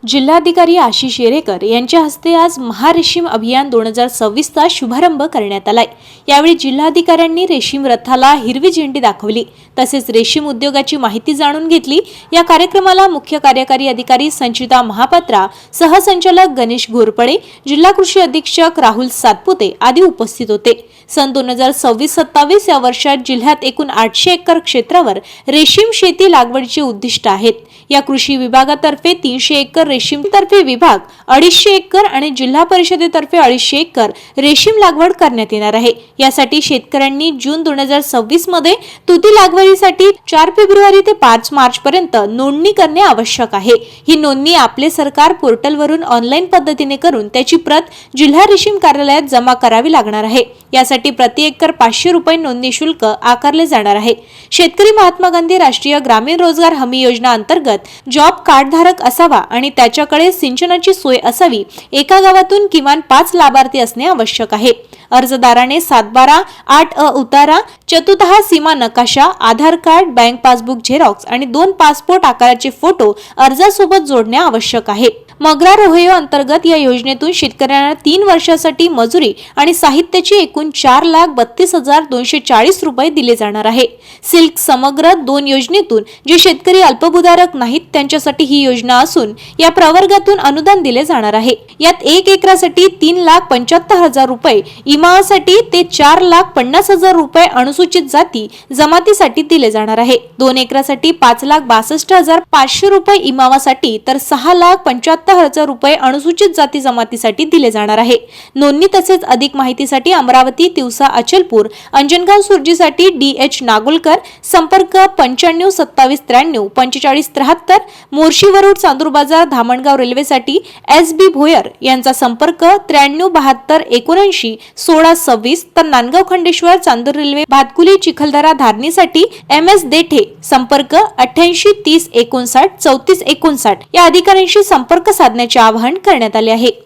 जिल्हाधिकारी आशिष येरेकर यांच्या हस्ते आज महारेशीम अभियान 2026 चा शुभारंभ करण्यात आलाय। यावेळी जिल्हाधिकाऱ्यांनी रेशीम रथाला हिरवी झेंडी दाखवली, तसेच रेशीम उद्योगाची माहिती जाणून घेतली। या कार्यक्रमाला मुख्य कार्यकारी अधिकारी संचिता महापात्रा, सहसंचालक गणेश घोरपडे, जिल्हा कृषी अधीक्षक राहुल सातपुते आदी उपस्थित होते। सन 2026-27 या वर्षात जिल्ह्यात एकूण 800 एकर क्षेत्रावर रेशीम शेती लागवडीचे उद्दिष्ट आहेत। या कृषी विभागातर्फे 300 एकर रेशीम तर्फे विभाग, 250 एकर आणि जिल्हा परिषदेतर्फे 250 एकर रेशीम लागवड करण्यात येणार आहे। यासाठी शेतकऱ्यांनी जून 2026 मध्ये तुती लागवडीसाठी 4 फेब्रुवारी ते 5 मार्च पर्यंत नोंदणी करणे आवश्यक आहे। ही नोंदणी आपले सरकार पोर्टलवरून ऑनलाईन पद्धतीने करून त्याची प्रत जिल्हा रेशीम कार्यालयात जमा करावी लागणार आहे। यासाठी प्रति एकर 500 रुपये नोंदणी शुल्क आकारले जाणार आहे। शेतकरी महात्मा गांधी राष्ट्रीय ग्रामीण रोजगार हमी योजना अंतर्गत जॉब कार्ड धारक असावा आणि त्याच्याकडे सिंचनाची सोय असावी। एका गावातून किमान 5 लाभार्थी असणे आवश्यक आहे। अर्जदाराने 7/12/8 उतारा, चतुर्थ सीमा नकाशा, आधार कार्ड, बँक पासबुक झेरॉक्स आणि 2 पासपोर्ट आकाराचे फोटो अर्जासोबत जोडणे आवश्यक आहे। मग्रा रोहयो अंतर्गत या योजनेतून शेतकऱ्यांना 3 वर्षासाठी मजुरी आणि साहित्याची एकूण 4,32,240 रुपये दिले जाणार आहे। सिल्क समग्र 2 योजनेतून जे शेतकरी अल्पभूधारक नाहीत त्यांच्यासाठी ही योजना असून या प्रवर्गातून अनुदान दिले जाणार आहे। यात 1 एकरासाठी 3,75,000 रुपये, इमासाठी ते 4,50,000 रुपये अनुसूचित जाती जमातीसाठी दिले जाणार आहे। 2 एकरासाठी 5,62,500 रुपये इमावासाठी तर 6,75,000 रुपये अनुसूचित जाती जमातीसाठी दिले जाणार आहे। नोंदणी तसेच अधिक माहितीसाठी अमरावती, तिवसा, अचलपूर, अंजनगाव सुर्जीसाठी DH नागोलकर, संपर्क 95 27 93 45 73, मोर्शी वरुड, चांदूर बाजार, धामणगाव रेल्वेसाठी SB भोयर यांचा संपर्क 93 72 79 16 26, तर नांदगाव खंडेश्वर, चांदूर रेल्वे, भातकुली, चिखलदरा, धारणीसाठी MS देठे, संपर्क 88 30 59 34 59 या अधिकाऱ्यांशी संपर्क साधण्याचे आवाहन करण्यात आले आहे।